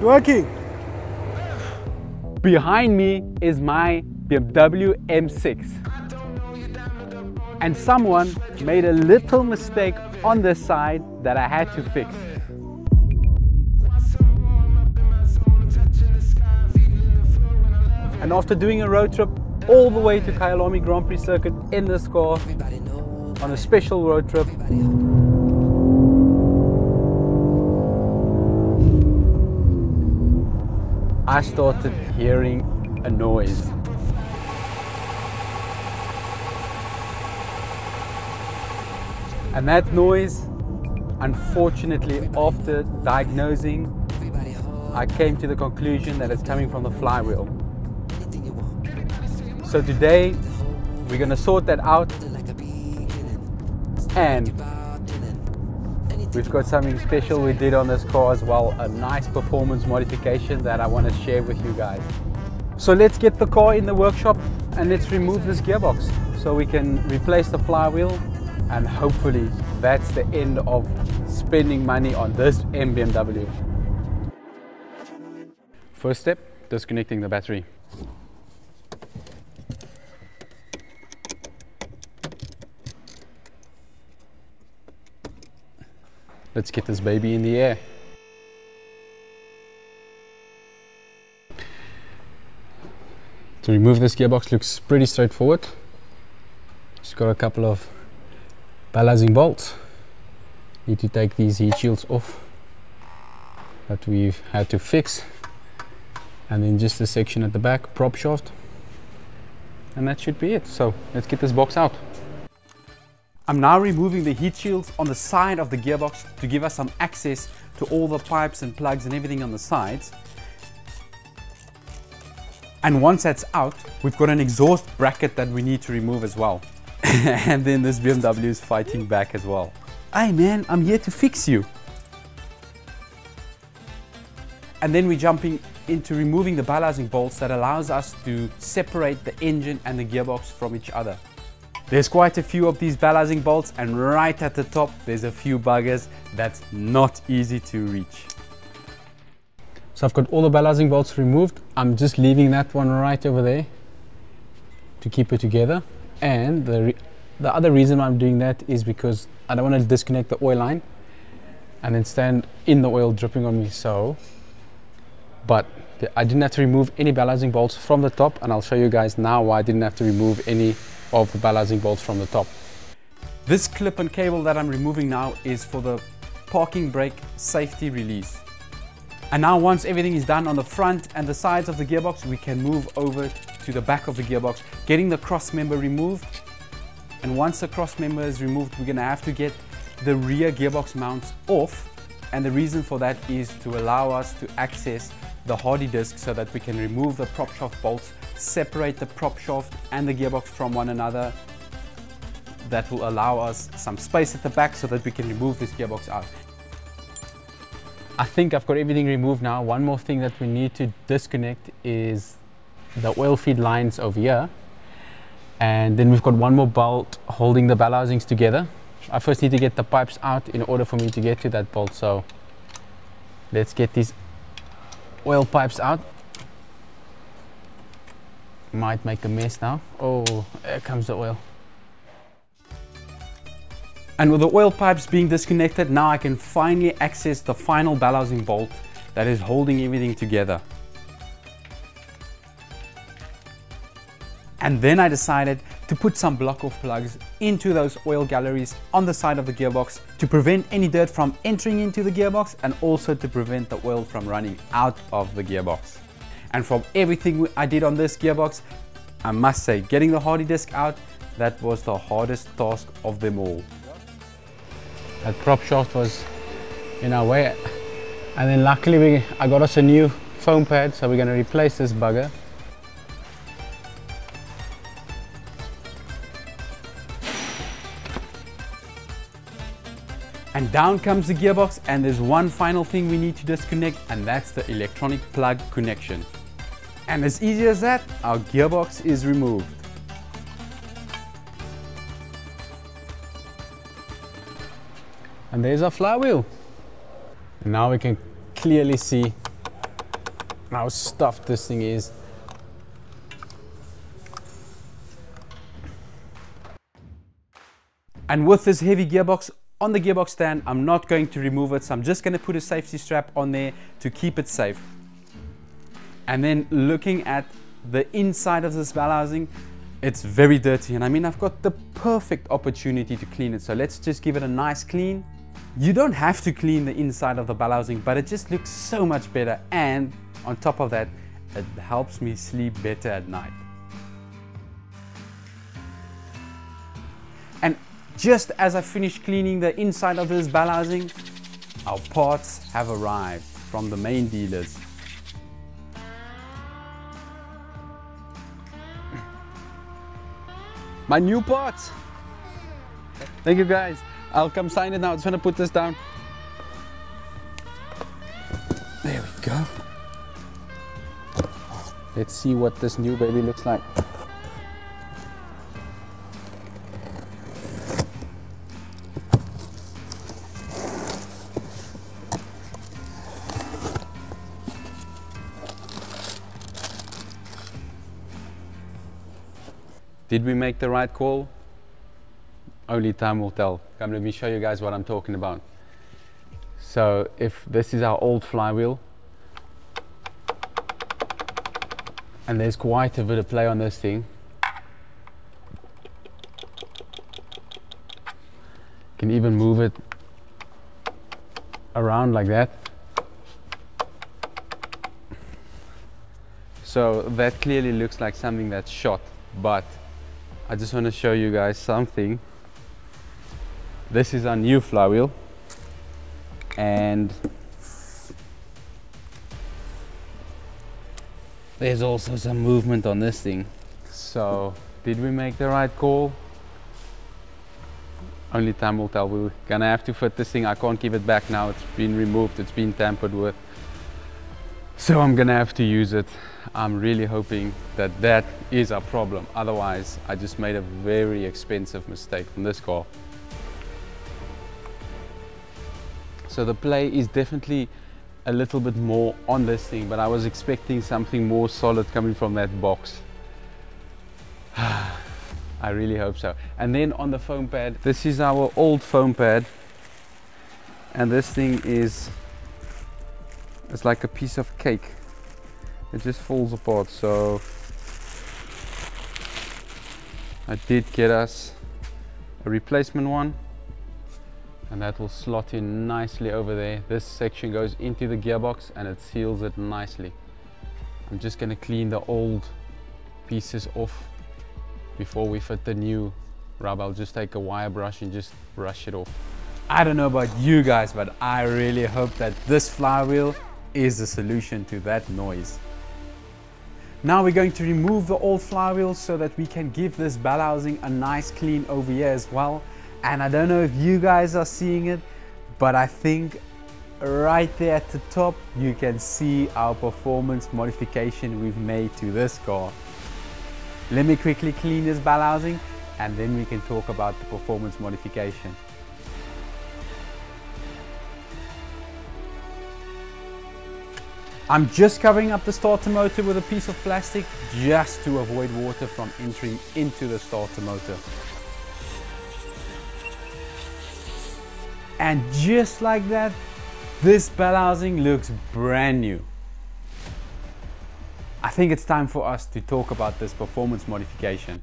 working. Behind me is my BMW M6. And someone made a little mistake on this side that I had to fix. And after doing a road trip all the way to Kyalami Grand Prix circuit in this car, on a special road trip, I started hearing a noise. And that noise, unfortunately, after diagnosing, I came to the conclusion that it's coming from the flywheel. So today, we're going to sort that out, and we've got something special we did on this car as well, a nice performance modification that I want to share with you guys. So let's get the car in the workshop and let's remove this gearbox so we can replace the flywheel, and hopefully that's the end of spending money on this BMW. First step, disconnecting the battery. Let's get this baby in the air. To remove this gearbox looks pretty straightforward. Just got a couple of balancing bolts. Need to take these heat shields off that we've had to fix. And then just a section at the back, prop shaft. And that should be it. So let's get this box out. I'm now removing the heat shields on the side of the gearbox to give us some access to all the pipes and plugs and everything on the sides. And once that's out, we've got an exhaust bracket that we need to remove as well. And then this BMW is fighting back as well. Hey man, I'm here to fix you. And then we're jumping into removing the balancing bolts that allows us to separate the engine and the gearbox from each other. There's quite a few of these balancing bolts, and right at the top there's a few buggers that's not easy to reach. So I've got all the balancing bolts removed. I'm just leaving that one right over there to keep it together. And the other reason I'm doing that is because I don't want to disconnect the oil line and then stand in the oil dripping on me. But I didn't have to remove any balancing bolts from the top, and I'll show you guys now why I didn't have to remove any of the balancing bolts from the top. This clip and cable that I'm removing now is for the parking brake safety release. And now once everything is done on the front and the sides of the gearbox, we can move over to the back of the gearbox, getting the cross member removed. And once the cross member is removed, we're going to have to get the rear gearbox mounts off. And the reason for that is to allow us to access the hardy disc so that we can remove the prop shaft bolts, separate the prop shaft and the gearbox from one another. That will allow us some space at the back so that we can remove this gearbox out. I think I've got everything removed now. One more thing that we need to disconnect is the oil feed lines over here. And then we've got one more bolt holding the balancings together. I first need to get the pipes out in order for me to get to that bolt. So let's get these oil pipes out. Might make a mess now. Oh, there comes the oil. And with the oil pipes being disconnected, now I can finally access the final balancing bolt that is holding everything together. And then I decided to put some block-off plugs into those oil galleries on the side of the gearbox to prevent any dirt from entering into the gearbox, and also to prevent the oil from running out of the gearbox. And from everything I did on this gearbox, I must say, getting the hardy disc out, that was the hardest task of them all. That prop shaft was in our way, and then luckily I got us a new foam pad, so we're going to replace this bugger. And down comes the gearbox, and there's one final thing we need to disconnect, and that's the electronic plug connection. And as easy as that, our gearbox is removed. And there's our flywheel. And now we can clearly see how stuffed this thing is. And with this heavy gearbox on the gearbox stand, I'm not going to remove it, so I'm just going to put a safety strap on there to keep it safe. And then looking at the inside of this bell housing, it's very dirty, and I mean, I've got the perfect opportunity to clean it, so let's just give it a nice clean. You don't have to clean the inside of the bell housing, but it just looks so much better, and on top of that, it helps me sleep better at night. And just as I finished cleaning the inside of this bell housing, our parts have arrived from the main dealers. My new parts. Thank you guys. I'll come sign it now. I'm just gonna put this down. There we go. Let's see what this new baby looks like. Did we make the right call? Only time will tell. Come, let me show you guys what I'm talking about. So if this is our old flywheel, and there's quite a bit of play on this thing. You can even move it around like that. So that clearly looks like something that's shot, but I just want to show you guys something. This is our new flywheel, and there's also some movement on this thing. So did we make the right call? Only time will tell. We're gonna have to fit this thing. I can't give it back now. It's been removed, it's been tampered with. So I'm gonna have to use it. I'm really hoping that that is our problem. Otherwise, I just made a very expensive mistake on this car. So the play is definitely a little bit more on this thing, but I was expecting something more solid coming from that box. I really hope so. And then on the foam pad, this is our old foam pad, and this thing is, it's like a piece of cake. It just falls apart. So I did get us a replacement one, and that will slot in nicely over there. This section goes into the gearbox and it seals it nicely. I'm just going to clean the old pieces off before we fit the new rub. I'll just take a wire brush and just brush it off. I don't know about you guys, but I really hope that this flywheel is the solution to that noise. Now we're going to remove the old flywheel so that we can give this bell housing a nice clean over here as well. And I don't know if you guys are seeing it, but I think right there at the top you can see our performance modification we've made to this car. Let me quickly clean this bell housing and then we can talk about the performance modification. I'm just covering up the starter motor with a piece of plastic just to avoid water from entering into the starter motor. And just like that, this bell housing looks brand new. I think it's time for us to talk about this performance modification.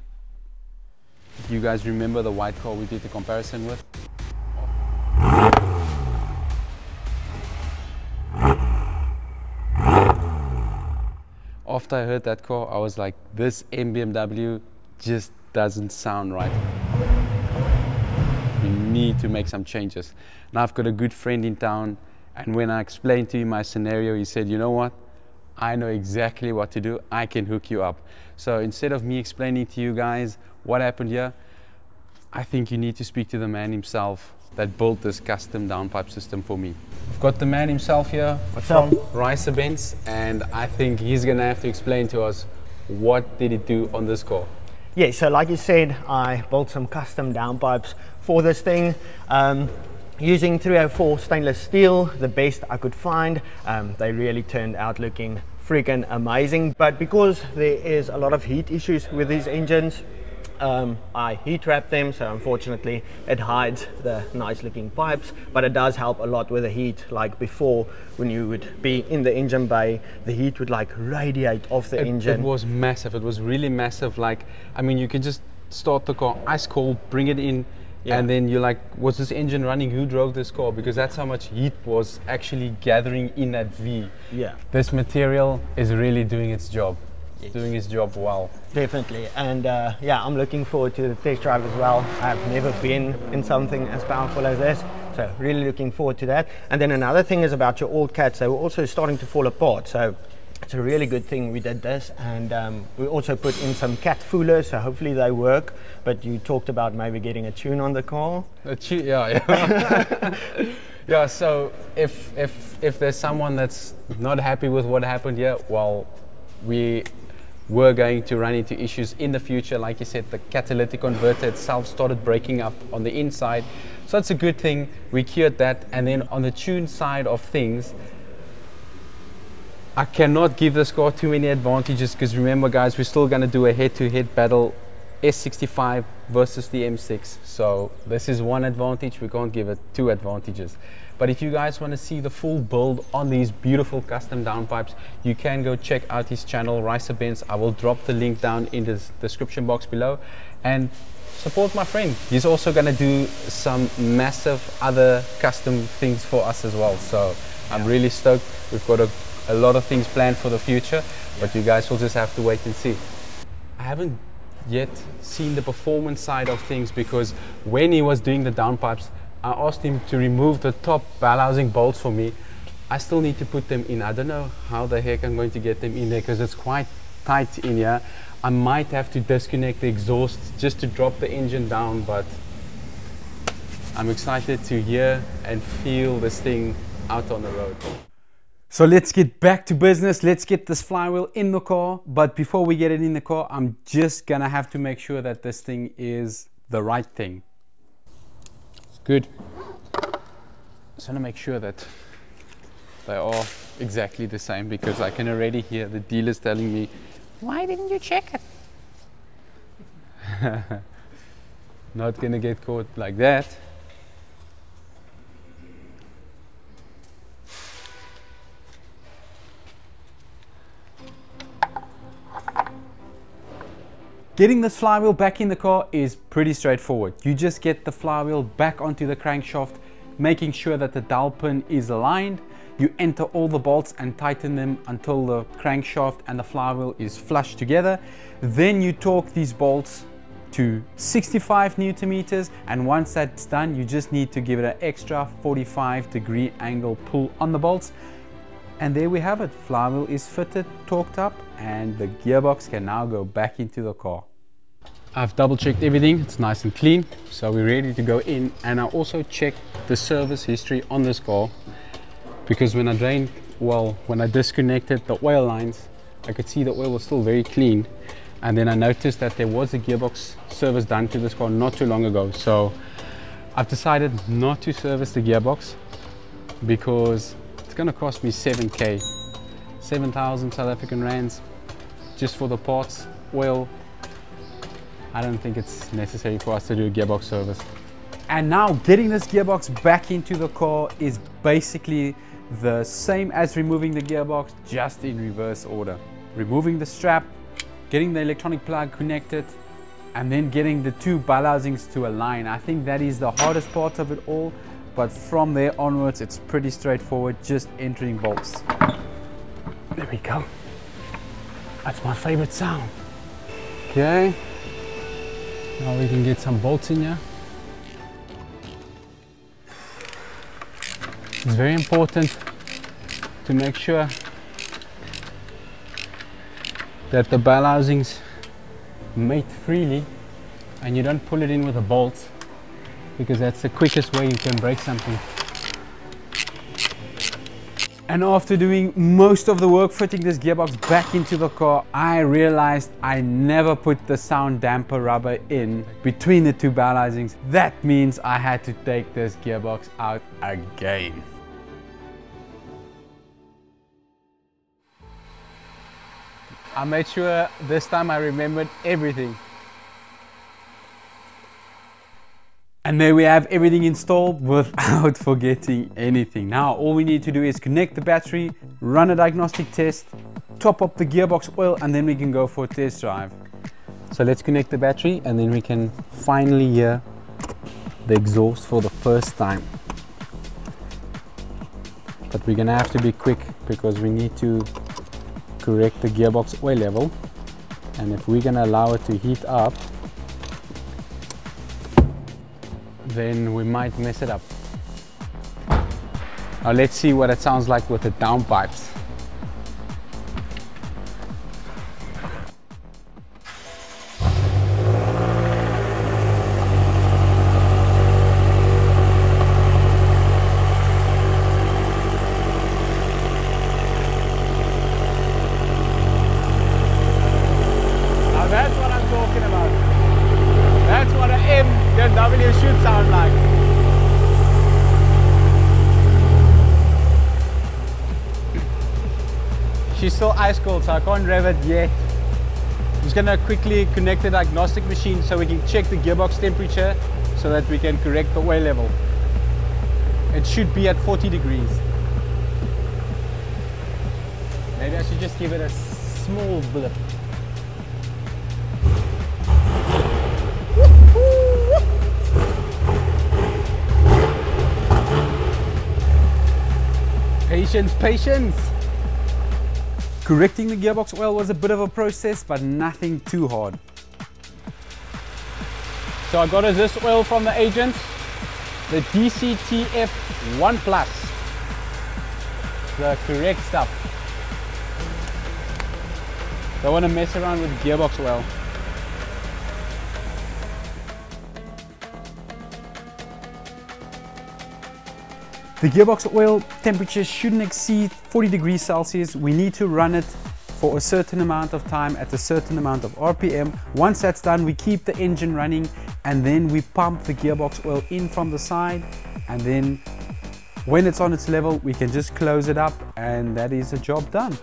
Do you guys remember the white car we did the comparison with? After I heard that car, I was like, this BMW just doesn't sound right. We need to make some changes. Now I've got a good friend in town, and when I explained to him my scenario, he said, you know what? I know exactly what to do. I can hook you up. So instead of me explaining to you guys what happened here, I think you need to speak to the man himself that built this custom downpipe system for me. I've got the man himself here from Ricerbenz, and I think he's gonna have to explain to us what did he do on this car. Yeah, so like you said, I built some custom downpipes for this thing. Using 304 stainless steel, the best I could find. They really turned out looking freaking amazing. But because there is a lot of heat issues with these engines, I heat wrap them, so unfortunately it hides the nice looking pipes, but it does help a lot with the heat. Like before, when you would be in the engine bay, the heat would like radiate off the engine. It was massive. It was really massive. Like, I mean, you can just start the car ice cold, bring it in, and then you're like, was this engine running? Who drove this car? Because that's how much heat was actually gathering in that V. Yeah, this material is really doing its job. It's doing its job well. Definitely. And yeah, I'm looking forward to the test drive as well. I've never been in something as powerful as this, so really looking forward to that. And then another thing is about your old cats. They were also starting to fall apart, so it's a really good thing we did this. And we also put in some cat foolers, so hopefully they work. But you talked about maybe getting a tune on the car. A tune, yeah. Yeah, so if there's someone that's not happy with what happened here, well, we were going to run into issues in the future. Like you said, the catalytic converter itself started breaking up on the inside, so it's a good thing we cured that. And then on the tune side of things, I cannot give this car too many advantages, because remember guys, we're still going to do a head-to-head battle, S65 versus the M6. So this is one advantage, we can't give it two advantages. But if you guys want to see the full build on these beautiful custom downpipes, you can go check out his channel, Ricerbenz. I will drop the link down in the description box below, and support my friend. He's also going to do some massive other custom things for us as well. So I'm really stoked. We've got a lot of things planned for the future, but you guys will just have to wait and see. I haven't yet seen the performance side of things, because when he was doing the downpipes, I asked him to remove the top bell housing bolts for me. I still need to put them in. I don't know how the heck I'm going to get them in there, because it's quite tight in here. I might have to disconnect the exhaust just to drop the engine down, but I'm excited to hear and feel this thing out on the road. So let's get back to business. Let's get this flywheel in the car. But before we get it in the car, I'm just gonna have to make sure that this thing is the right thing. Good. Just want to make sure that they are exactly the same, because I can already hear the dealers telling me, why didn't you check it? Not gonna get caught like that. Getting this flywheel back in the car is pretty straightforward. You just get the flywheel back onto the crankshaft, making sure that the dowel pin is aligned. You enter all the bolts and tighten them until the crankshaft and the flywheel is flush together. Then you torque these bolts to 65 Newton meters, and once that's done, you just need to give it an extra 45-degree angle pull on the bolts. And there we have it. Flywheel is fitted, torqued up, and the gearbox can now go back into the car. I've double checked everything, it's nice and clean, so we're ready to go in. And I also checked the service history on this car, because when I disconnected the oil lines, I could see the oil was still very clean. And then I noticed that there was a gearbox service done to this car not too long ago. So I've decided not to service the gearbox, because it's going to cost me 7k, 7,000 South African rands just for the parts, oil. I don't think it's necessary for us to do a gearbox service. And now getting this gearbox back into the car is basically the same as removing the gearbox, just in reverse order. Removing the strap, getting the electronic plug connected, and then getting the two bell housings to align. I think that is the hardest part of it all. But from there onwards, it's pretty straightforward, just entering bolts. There we go. That's my favorite sound. Okay. Now we can get some bolts in here. It's very important to make sure that the bell housings mate freely and you don't pull it in with a bolt, because that's the quickest way you can break something. And after doing most of the work fitting this gearbox back into the car, I realized I never put the sound damper rubber in between the two bell housings. That means I had to take this gearbox out again. I made sure this time I remembered everything. And there we have everything installed without forgetting anything. Now all we need to do is connect the battery, run a diagnostic test, top up the gearbox oil, and then we can go for a test drive. So let's connect the battery and then we can finally hear the exhaust for the first time. But we're gonna have to be quick because we need to correct the gearbox oil level. And if we're gonna allow it to heat up, then we might mess it up. Now let's see what it sounds like with the downpipes. Now that's what I'm talking about. That's what an BMW should sound like. She's still ice cold, so I can't rev it yet. I'm just gonna quickly connect the diagnostic machine so we can check the gearbox temperature so that we can correct the oil level. It should be at 40 degrees. Maybe I should just give it a small blip. Patience, patience! Correcting the gearbox oil was a bit of a process, but nothing too hard. So I got this oil from the agent, the DCTF 1 Plus. The correct stuff. Don't want to mess around with gearbox oil. The gearbox oil temperature shouldn't exceed 40 degrees Celsius. We need to run it for a certain amount of time at a certain amount of RPM. Once that's done, we keep the engine running and then we pump the gearbox oil in from the side, and then when it's on its level, we can just close it up and that is the job done.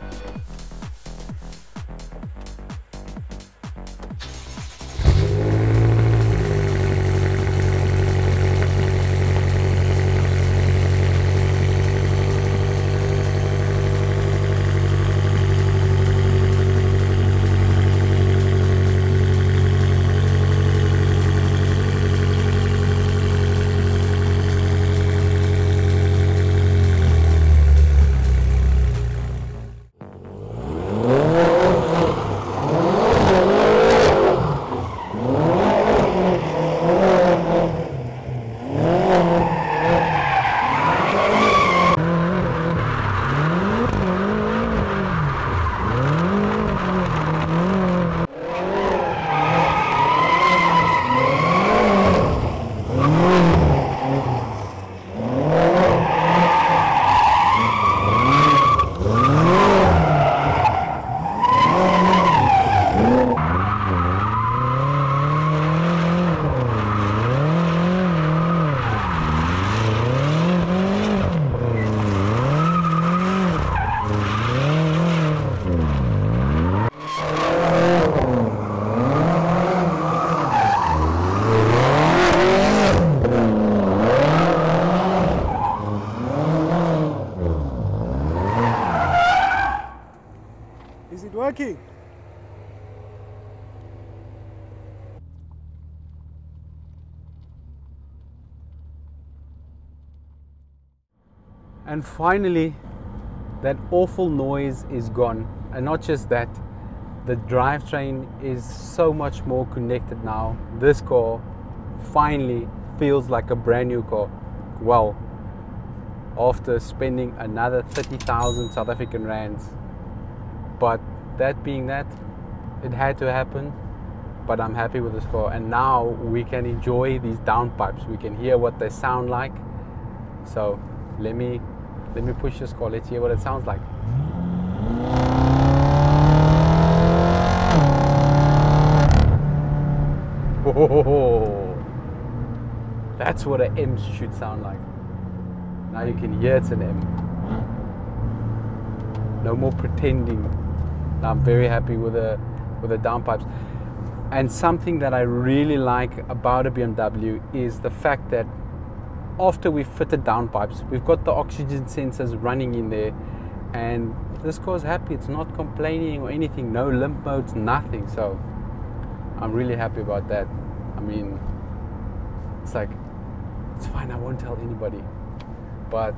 Is it working? And finally, that awful noise is gone. And not just that, the drivetrain is so much more connected now. This car finally feels like a brand new car. Well, after spending another 30,000 South African rands. But that being that, it had to happen. But I'm happy with this car, and now we can enjoy these downpipes. We can hear what they sound like. So let me push this car. Let's hear what it sounds like. Oh, that's what an M should sound like. Now you can hear it's an M. No more pretending. I'm very happy with the downpipes. And something that I really like about a BMW is the fact that after we've fitted downpipes, we've got the oxygen sensors running in there, and this car's happy. It's not complaining or anything, no limp modes, nothing. So I'm really happy about that. I mean, it's like, it's fine, I won't tell anybody, but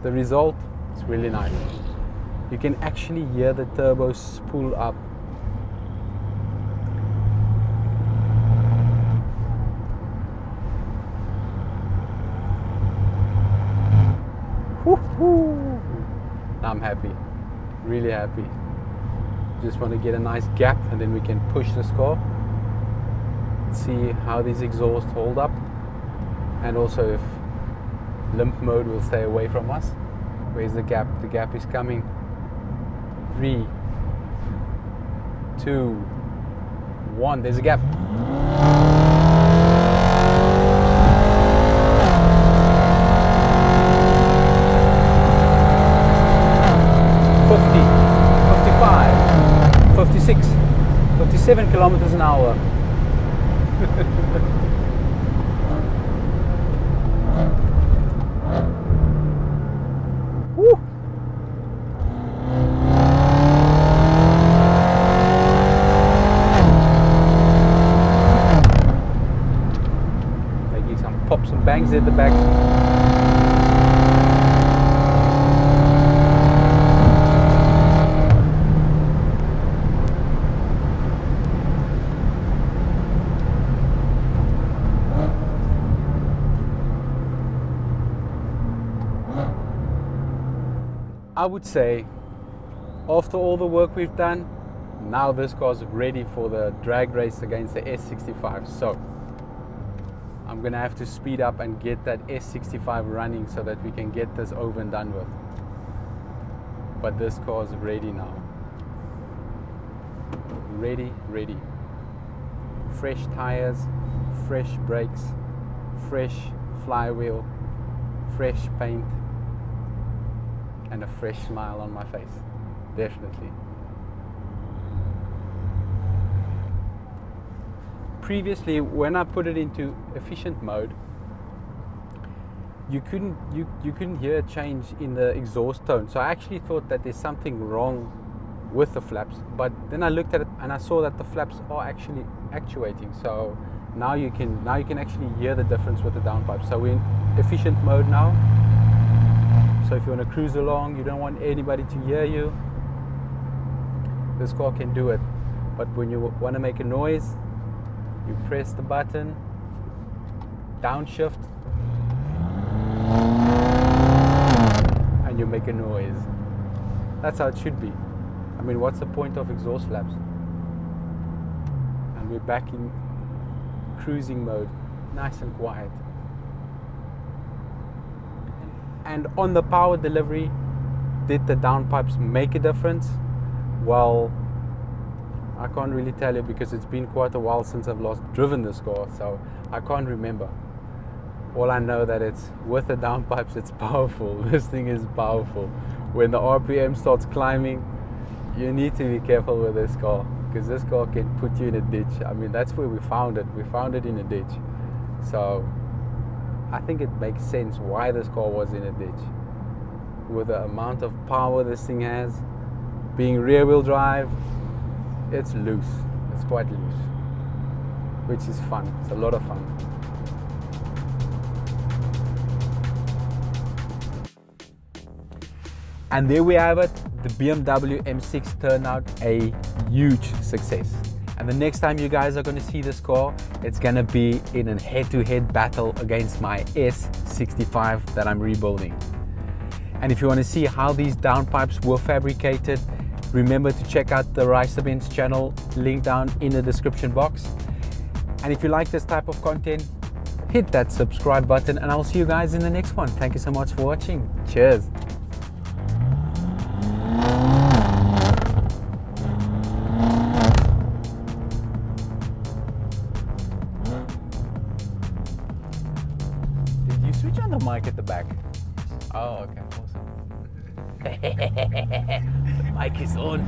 the result is really nice. You can actually hear the turbo spool up. I'm happy, really happy. Just want to get a nice gap and then we can push this car, see how these exhausts hold up, and also if limp mode will stay away from us. Where's the gap? The gap is coming. 3, 2, 1, there's a gap. 56, 57 kilometers an hour. Woo. Making some pops and bangs at the back. I would say, after all the work we've done, now this car's ready for the drag race against the S65. So I'm gonna have to speed up and get that S65 running so that we can get this over and done with. But this car's ready now. Ready, ready. Fresh tires, fresh brakes, fresh flywheel, fresh paint, and a fresh smile on my face, definitely. Previously, when I put it into efficient mode, you couldn't hear a change in the exhaust tone. So I actually thought that there's something wrong with the flaps, but then I looked at it and I saw that the flaps are actually actuating. So now you can actually hear the difference with the downpipe. So we're in efficient mode now. So if you want to cruise along, you don't want anybody to hear you, this car can do it. But when you want to make a noise, you press the button, downshift, and you make a noise. That's how it should be. I mean, what's the point of exhaust flaps? And we're back in cruising mode, nice and quiet. And on the power delivery, did the downpipes make a difference? Well, I can't really tell you because it's been quite a while since I've last driven this car, so I can't remember. All I know that it's with the downpipes, it's powerful. This thing is powerful. When the RPM starts climbing, you need to be careful with this car because this car can put you in a ditch. I mean, that's where we found it. We found it in a ditch. So I think it makes sense why this car was in a ditch. With the amount of power this thing has, being rear wheel drive, it's loose. It's quite loose, which is fun. It's a lot of fun. And there we have it. The BMW M6 turned out a huge success. And the next time you guys are going to see this car, it's going to be in a head-to-head battle against my S65 that I'm rebuilding. And if you want to see how these downpipes were fabricated, remember to check out the Ricerbenz channel, link down in the description box. And if you like this type of content, hit that subscribe button and I'll see you guys in the next one. Thank you so much for watching. Cheers. Did you switch on the mic at the back? Oh, okay, awesome. The mic is on.